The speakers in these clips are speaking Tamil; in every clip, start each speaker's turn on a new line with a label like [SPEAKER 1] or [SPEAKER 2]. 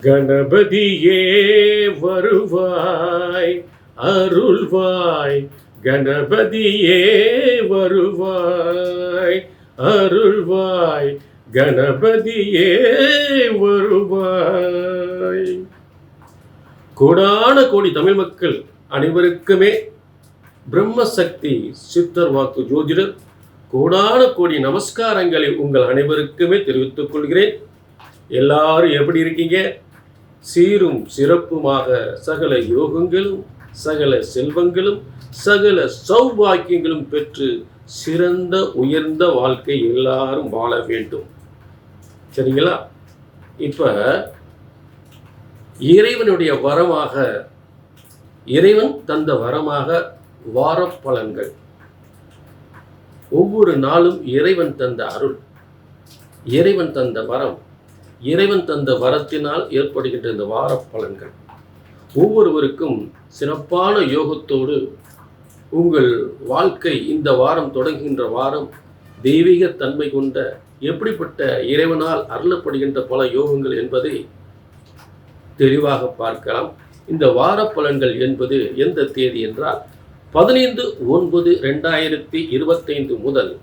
[SPEAKER 1] கணபதியே வருவாய் அருள்வாய், கணபதியே வருவாய் அருள்வாய், கணபதியே வருவாய். கோடான கோடி தமிழ் மக்கள் அனைவருக்குமே பிரம்மசக்தி சித்தர் வாக்கு ஜோதிடர் கோடான கோடி நமஸ்காரங்களை உங்கள் அனைவருக்குமே தெரிவித்துக் கொள்கிறேன். எல்லாரும் எப்படி இருக்கீங்க? சீரும் சிறப்புமாக சகல யோகங்களும் சகல செல்வங்களும் சகல சௌபாக்கியங்களும் பெற்று சிறந்த உயர்ந்த வாழ்க்கை எல்லாரும் வாழ வேண்டும். சரிங்களா? இப்ப இறைவனுடைய வரமாக, இறைவன் தந்த வரமாக வார பலன்கள். ஒவ்வொரு நாளும் இறைவன் தந்த அருள், இறைவன் தந்த வரம், இறைவன் தந்த வரத்தினால் ஏற்படுகின்ற இந்த வார பலன்கள் ஒவ்வொருவருக்கும் சிறப்பான யோகத்தோடு உங்கள் வாழ்க்கை இந்த வாரம் தொடங்குகின்ற வாரம் தெய்வீக தன்மை கொண்ட எப்படிப்பட்ட இறைவனால் அருளப்படுகின்ற பல யோகங்கள் என்பதை தெளிவாக பார்க்கலாம். இந்த வார பலன்கள் என்பது எந்த தேதி என்றால் 15/9/2025 முதல்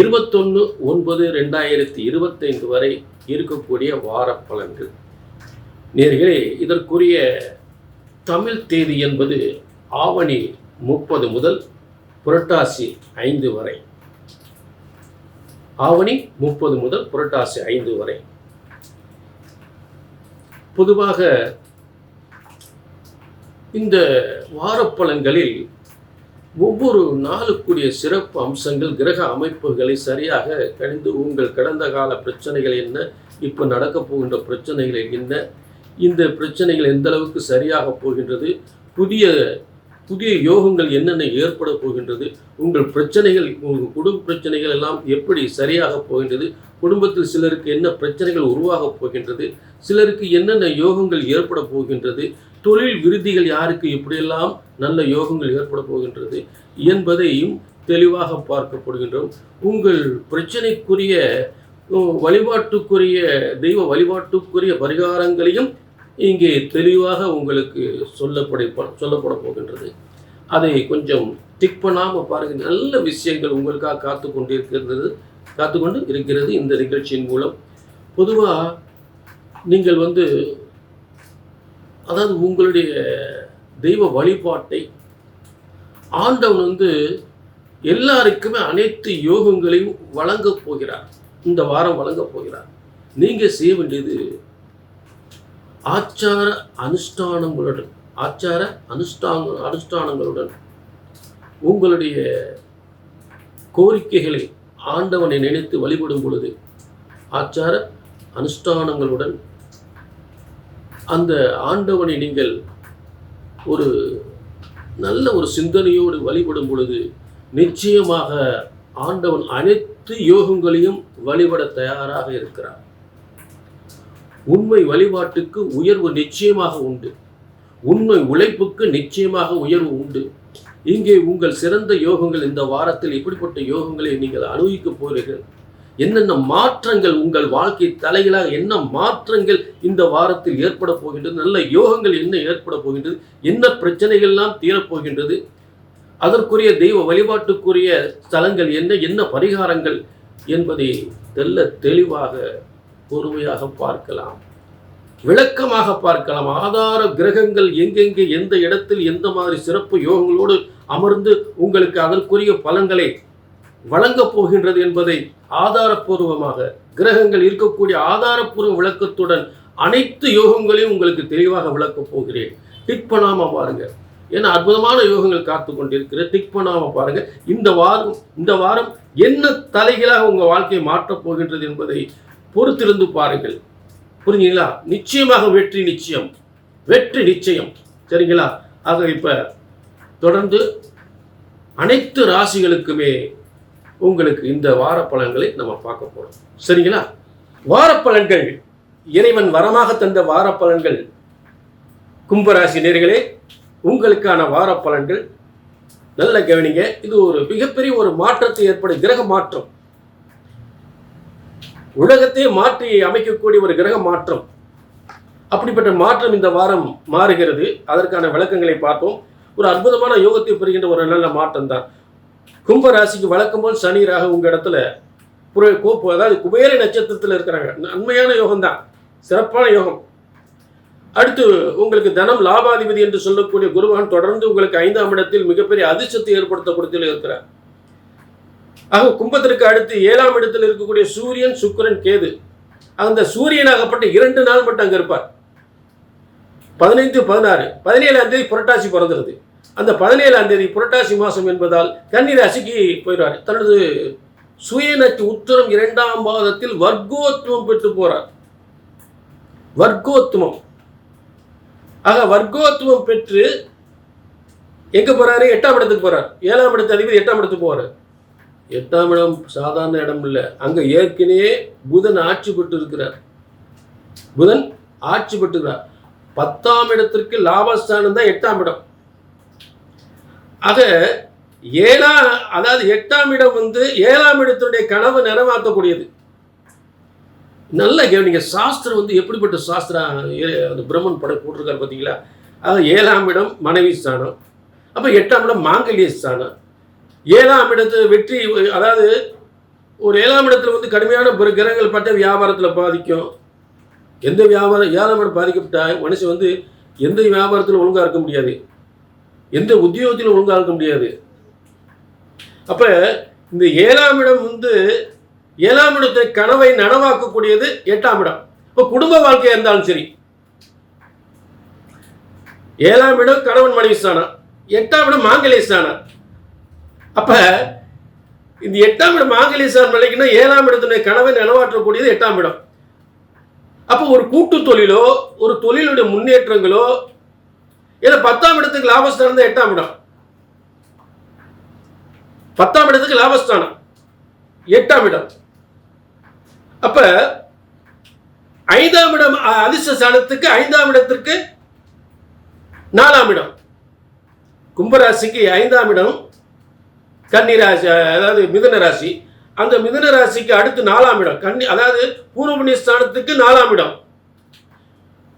[SPEAKER 1] 21/9/2025 வரை இருக்கக்கூடிய வார பலன்கள். நேர்களே, இதற்குரிய தமிழ் தேதி என்பது ஆவணி 30 முதல் புரட்டாசி 5 வரை. ஆவணி 30 முதல் புரட்டாசி 5 வரை. பொதுவாக இந்த வார பலன்களில் ஒவ்வொரு நாளுக்குரிய சிறப்பு அம்சங்கள், கிரக அமைப்புகளை சரியாக கணிந்து உங்கள் கடந்த கால பிரச்சனைகள் என்ன, இப்போ நடக்க போகின்ற பிரச்சனைகள் என்ன, இந்த பிரச்சனைகள் எந்த அளவுக்கு சரியாக போகின்றது, புதிய புதிய யோகங்கள் என்னென்ன ஏற்பட போகின்றது, உங்கள் பிரச்சனைகள், உங்கள் குடும்ப பிரச்சனைகள் எல்லாம் எப்படி சரியாக போகின்றது, குடும்பத்தில் சிலருக்கு என்ன பிரச்சனைகள் உருவாக போகின்றது, சிலருக்கு என்னென்ன யோகங்கள் ஏற்பட போகின்றது, தொழில் விருத்திகள் யாருக்கு எப்படியெல்லாம் நல்ல யோகங்கள் ஏற்பட போகின்றது என்பதையும் தெளிவாக பார்க்கப்படுகின்றோம். உங்கள் பிரச்சனைக்குரிய வழிபாட்டுக்குரிய தெய்வ வழிபாட்டுக்குரிய பரிகாரங்களையும் இங்கே தெளிவாக உங்களுக்கு சொல்லப்பட போகின்றது. அதை கொஞ்சம் டிக் பண்ணாமல் பாருங்கள். நல்ல விஷயங்கள் உங்களுக்காக காத்துக்கொண்டு இருக்கிறது இந்த நிகழ்ச்சியின் மூலம். பொதுவாக நீங்கள் அதாவது உங்களுடைய தெய்வ வழிபாட்டை ஆண்டவன் எல்லாருக்குமே அனைத்து யோகங்களையும் வழங்கப் போகிறார். இந்த வாரம் வழங்கப் போகிறார். நீங்கள் செய்ய வேண்டியது ஆச்சார அனுஷ்டானங்களுடன் உங்களுடைய கோரிக்கைகளை ஆண்டவனை நினைத்து வழிபடும் பொழுது, ஆச்சார அனுஷ்டானங்களுடன் அந்த ஆண்டவனை நீங்கள் ஒரு நல்ல ஒரு சிந்தனையோடு வழிபடும் பொழுது நிச்சயமாக ஆண்டவன் அனைத்து யோகங்களையும் வழிபட தயாராக இருக்கிறார். உண்மை வழிபாட்டுக்கு உயர்வு நிச்சயமாக உண்டு. உண்மை உழைப்புக்கு நிச்சயமாக உயர்வு உண்டு. இங்கே உங்கள் சிறந்த யோகங்கள் இந்த வாரத்தில் இப்படிப்பட்ட யோகங்களை நீங்கள் அனுபவிக்கப் போகிறீர்கள். என்னென்ன மாற்றங்கள் உங்கள் வாழ்க்கை தலைகளாக என்ன மாற்றங்கள் இந்த வாரத்தில் ஏற்பட போகின்றது, நல்ல யோகங்கள் என்ன ஏற்பட போகின்றது, என்ன பிரச்சனைகள் எல்லாம் தீரப்போகின்றது, அதற்குரிய தெய்வ வழிபாட்டுக்குரிய ஸ்தலங்கள் என்ன, என்ன பரிகாரங்கள் என்பதை தெளிவாக பொறுமையாக பார்க்கலாம், விளக்கமாக பார்க்கலாம். ஆதார கிரகங்கள் எங்கெங்கே எந்த இடத்தில் எந்த மாதிரி சிறப்பு யோகங்களோடு அமர்ந்து உங்களுக்கு அதற்குரிய பலன்களை வழங்கப் போகின்றது என்பதை ஆதாரப்பூர்வமாக, கிரகங்கள் இருக்கக்கூடிய ஆதாரப்பூர்வ விளக்கத்துடன் அனைத்து யோகங்களையும் உங்களுக்கு தெளிவாக விளக்கப் போகிறேன். டிக் பண்ணாம பாருங்க. ஏன்னா அற்புதமான யோகங்கள் காத்து கொண்டிருக்கிற. டிக் பண்ணாம பாருங்க. இந்த வாரம் என்ன தலைகளாக உங்க வாழ்க்கையை மாற்றப் போகின்றது என்பதை பொறுத்திருந்து பாருங்கள். புரிஞ்சுங்களா? நிச்சயமாக வெற்றி நிச்சயம், வெற்றி நிச்சயம். சரிங்களா? ஆக இப்ப தொடர்ந்து அனைத்து ராசிகளுக்குமே உங்களுக்கு இந்த வார பலன்களை நம்ம பார்க்க போறோம். சரிங்களா? வார பலன்கள், இறைவன் வரமாக தந்த வார பலன்கள். கும்பராசி நேயர்களே, உங்களுக்கான வார பலன்கள் நல்ல கவனிங்க. இது ஒரு மிகப்பெரிய ஒரு மாற்றத்தை ஏற்படும் கிரக மாற்றம். உலகத்தை மாற்றி அமைக்கக்கூடிய ஒரு கிரக மாற்றம். அப்படிப்பட்ட மாற்றம் இந்த வாரம் மாறுகிறது. அதற்கான விளக்கங்களை பார்ப்போம். ஒரு அற்புதமான யோகத்தை பெறுகின்ற ஒரு நல்ல மாற்றம் தான். கும்ப ராசிக்கு வழக்கம் போல் சனி ராகு உங்க இடத்துல அதாவது குபேர நட்சத்திரத்தில் இருக்கிறாங்க. நன்மையான யோகம் தான், சிறப்பான யோகம். அடுத்து உங்களுக்கு தனம் லாபாதிபதி என்று சொல்லக்கூடிய குருவான் தொடர்ந்து உங்களுக்கு 5ஆம் இடத்தில் மிகப்பெரிய அதிர்ஷ்டத்தை ஏற்படுத்தக்கூடியதில் இருக்கிறார். ஆக கும்பத்திற்கு அடுத்து 7ஆம் இடத்தில் இருக்கக்கூடிய சூரியன் சுக்கிரன் கேது. அந்த சூரியனாகப்பட்ட 2 நாள் மட்டும் அங்கே இருப்பார். 15, 16, 17ஆம் தேதி புரட்டாசி பிறந்துருது. அந்த 17ஆம் தேதி புரட்டாசி மாதம் என்பதால் கன்னி ராசிக்கு போயிடுவார். தனது சுயநட்ச உத்தரம் 2ஆம் பாதத்தில் வர்க்கோத்துவம் பெற்று போறார். வர்க்கோத்துவம். ஆக வர்க்கோத்துவம் பெற்று எங்க போறாரு? 8ஆம் இடத்துக்கு போறார். 7ஆம் இடத்து அதிபதி 8ஆம் இடத்துக்கு போறாரு. 8ஆம் இடம் சாதாரண இடம் இல்லை. அங்க ஏற்கனவே புதன் ஆட்சி பெற்று இருக்கிறார். புதன் ஆட்சி பெற்றுகிறார். 10ஆம் இடத்திற்கு லாபஸ்தானம் தான் 8ஆம் இடம். ஆக 8ஆம் இடம் 7ஆம் இடத்தினுடைய கனவு நிறைவேற்றக்கூடியது. நல்ல கேவனிங்க. சாஸ்திரம் எப்படிப்பட்ட சாஸ்திரம் அந்த பிரம்மன் படம் போட்டிருக்காரு பார்த்தீங்களா? அது 7ஆம் இடம் மனைவி ஸ்தானம். அப்போ 8ஆம் இடம் மாங்கல்ய ஸ்தானம். 7ஆம் இடத்து வெற்றி, அதாவது ஒரு 7ஆம் இடத்துல கடுமையான கிரகங்கள் பட்ட வியாபாரத்தில் பாதிக்கும். எந்த வியாபாரம் 7ஆம் இடம் பாதிக்கப்பட்டா மனுஷன் எந்த வியாபாரத்தில் ஒழுங்காக இருக்க முடியாது, எந்த உத்தியோகத்திலும் ஒழுங்காக இருக்க முடியாது. அப்போ இந்த 7ஆம் இடம் 7ஆம் இடத்தை கனவை நனவாக்கக்கூடியது 8ஆம் இடம். இப்போ குடும்ப வாழ்க்கையாக இருந்தாலும் சரி, 7ஆம் இடம் கணவன் மனைவி ஸ்தானம், 8ஆம் இடம் மாங்கல்ய ஸ்தானம். அப்ப இந்த 8ஆம் இடம் மாங்கல்ய ஸ்தானம் நிலைக்குன்னா 7ஆம் இடத்துடைய கனவை நனவாற்றக்கூடியது 8ஆம் இடம். அப்போ ஒரு கூட்டு தொழிலோ ஒரு தொழிலுடைய முன்னேற்றங்களோ, ஏன்னா 10ஆம் இடத்துக்கு லாபஸ்தானம் தான் 8ஆம் இடம். 10ஆம் இடத்துக்கு லாபஸ்தானம் 8ஆம் இடம். அப்ப 5ஆம் இடம் அதிர்ஷ்ட ஸ்தானத்துக்கு 5ஆம் இடத்திற்கு 4ஆம் இடம். கும்பராசிக்கு 5ஆம் இடம் கன்னி ராசி, அதாவது மிதுன ராசி. அந்த மிதுன ராசிக்கு அடுத்து 4ஆம் இடம் கன்னி, அதாவது பூர்வ புண்ணிய ஸ்தானத்துக்கு 4ஆம் இடம்.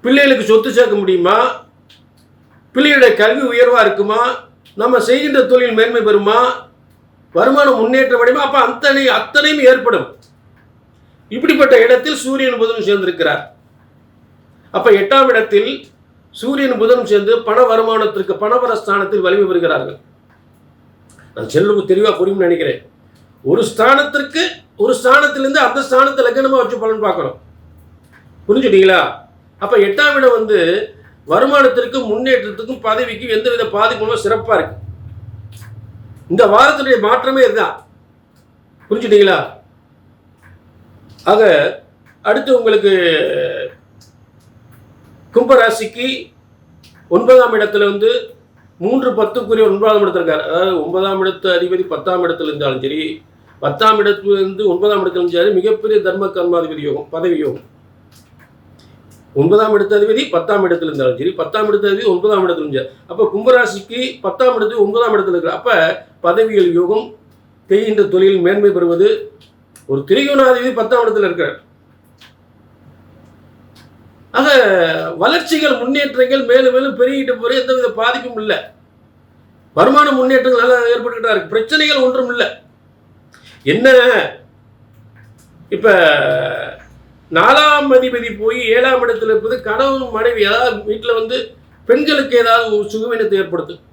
[SPEAKER 1] பிள்ளைகளுக்கு சொத்து சேர்க்க முடியுமா? பிள்ளையுடைய கல்வி உயர்வா இருக்குமா? நம்ம செய்கின்ற தொழில் மேன்மை பெறுமா? வருமானம் முன்னேற்றம் அடையுமா? அப்ப அத்தனையும் ஏற்படும். இப்படிப்பட்ட இடத்தில் சூரியன் புதனும் சேர்ந்திருக்கிறார். அப்ப 8ஆம் இடத்தில் சூரியன் புதனும் சேர்ந்து பண வருமானத்திற்கு பணபரஸ்தானத்தில் வலிமை பெறுகிறார்கள். நான் செல்லும் தெளிவா புரியும் நினைக்கிறேன். ஒரு ஸ்தானத்திலிருந்து அந்த ஸ்தானத்தை லக்னமா வச்சு பலன் பார்க்கணும். புரிஞ்சுட்டீங்களா? அப்ப 8ஆம் இடம் வருமானத்திற்கும் முன்னேற்றத்துக்கும் பதவிக்கும் எந்தவித பாதிப்பும் சிறப்பா இருக்கு. இந்த வாரத்துடைய மாற்றமே இதுதான். புரிஞ்சுட்டீங்களா? ஆக அடுத்து உங்களுக்கு கும்பராசிக்கு 9ஆம் இடத்துல 3-10 9ஆம் இடத்துல இருக்காரு. அதாவது 9ஆம் இடத்து அதிபதி 10ஆம் இடத்துல இருந்தாலும் சரி, 10ஆம் இடத்துல 9ஆம் இடத்துல இருந்தாலும் மிகப்பெரிய தர்ம கர்மாதிபதி யோகம், பதவி யோகம். 9ஆம் இடத்து அதிபதி 10ஆம் இடத்துல இருந்தாலும் சரி, 10ஆம் இடத்து அதிபதி 9ஆம் இடத்துல இருந்தாரு. அப்போ கும்பராசிக்கு 10ஆம் இடத்து 9ஆம் இடத்துல இருக்கிற அப்ப பதவிகள் யோகம், செய்கின்ற தொழில் மேன்மை பெறுவது. ஒரு திரிகோணாதிபதி 10ஆம் இடத்துல இருக்கிறார். ஆக வளர்ச்சிகள் முன்னேற்றங்கள் மேலும் மேலும் பெருகிட்டு போற எந்தவித பாதிப்பும் இல்லை. வருமான முன்னேற்றங்கள் நல்லா ஏற்பட்டுக்கிட்டா இருக்கு. பிரச்சனைகள் ஒன்றும் இல்லை. என்ன இப்ப 4ஆம் அதிபதி போய் 7ஆம் இடத்துல இருப்பது கணவன் மனைவி, அதாவது வீட்டில் பெண்களுக்கு ஏதாவது ஒரு சுகவீனத்தை ஏற்படுத்தும்.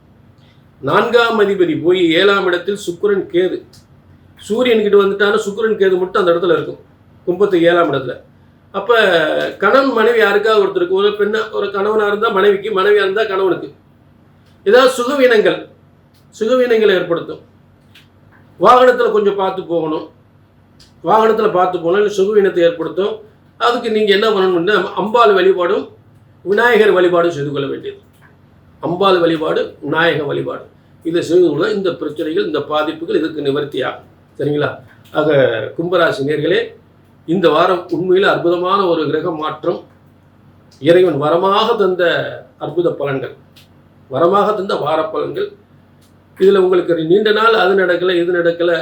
[SPEAKER 1] 4ஆம் அதிபதி போய் 7ஆம் இடத்தில் சுக்கிரன் கேது, சூரியன் கிட்ட வந்துட்டாலும் சுக்கிரன் கேது மட்டும் அந்த இடத்துல இருக்கும், கும்பத்துக்கு 7ஆம் இடத்துல. அப்போ கணவன் மனைவி யாருக்காவது ஒருத்தருக்கு, ஒரு பெண்ணா ஒரு கணவனாக இருந்தால் மனைவிக்கு, மனைவியாக இருந்தால் கணவனுக்கு ஏதாவது சுகவீனங்களை ஏற்படுத்தும். வாகனத்தில் கொஞ்சம் பார்த்து போகணும், இல்லை சுகவீனத்தை ஏற்படுத்தும். அதுக்கு நீங்கள் என்ன பண்ணணும்னா அம்பாள் வழிபாடும் விநாயகர் வழிபாடும் செய்து கொள்ள வேண்டியது. அம்பாள் வழிபாடு, விநாயகர் வழிபாடு, இதை செய்து கொள்ள இந்த பிரச்சனைகள், இந்த பாதிப்புகள் இதுக்கு நிவர்த்தி ஆகும். சரிங்களா? ஆக கும்பராசி நேயர்களே, இந்த வாரம் உண்மையில் அற்புதமான ஒரு கிரக மாற்றம். இறைவன் வரமாக தந்த அற்புத பலன்கள், வரமாக தந்த வார பலன்கள். இதில் உங்களுக்கு நீண்ட நாள் அது நடக்கலை இது நடக்கலை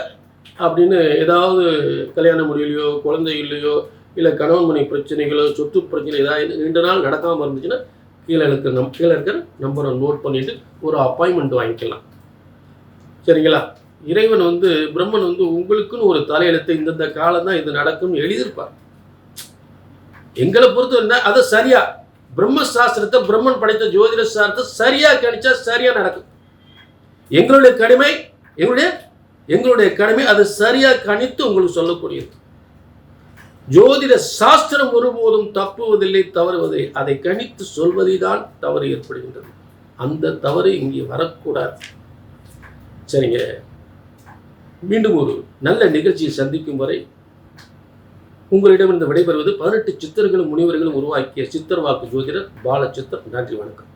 [SPEAKER 1] அப்படின்னு ஏதாவது கல்யாணம் முடியலையோ, குழந்தை இல்லையோ, இல்லை கணவன் மனை பிரச்சனைகளோ சொத்து பிரச்சனை ஏதாவது நீண்ட நாள் நடக்காமல் இருந்துச்சுன்னா கீழே இருக்கிற நம்பரை நோட் பண்ணிவிட்டு ஒரு அப்பாயின்மெண்ட் வாங்கிக்கலாம். சரிங்களா? இறைவன் பிரம்மன் உங்களுக்குன்னு ஒரு தலையெழுத்தை இந்தந்த காலம் தான் இது நடக்கும்னு எழுதியிருப்பார். எங்களை பொறுத்த அதை சரியா பிரம்ம சாஸ்திரத்தை, பிரம்மன் படைத்த ஜோதிட சாஸ்திரத்தை சரியா கணிச்சா சரியா நடக்கும். எங்களுடைய கடமை அதை சரியா கணித்து உங்களுக்கு சொல்லக்கூடியது. ஜோதிட சாஸ்திரம் ஒருபோதும் தப்புவதில்லை, தவறுவதில்லை. அதை கணித்து சொல்வதில்தான் தவறு ஏற்படுகின்றது. அந்த தவறு இங்கே வரக்கூடாது. சரிங்க, மீண்டும் ஒரு நல்ல நிகழ்ச்சியை சந்திக்கும் வரை உங்களிடமிருந்து விடைபெறுவது 18 சித்தர்களும் முனிவர்களும் உருவாக்கிய சித்தர் வாக்கு ஜோதிடர் பாலச்சித்தர். நன்றி, வணக்கம்.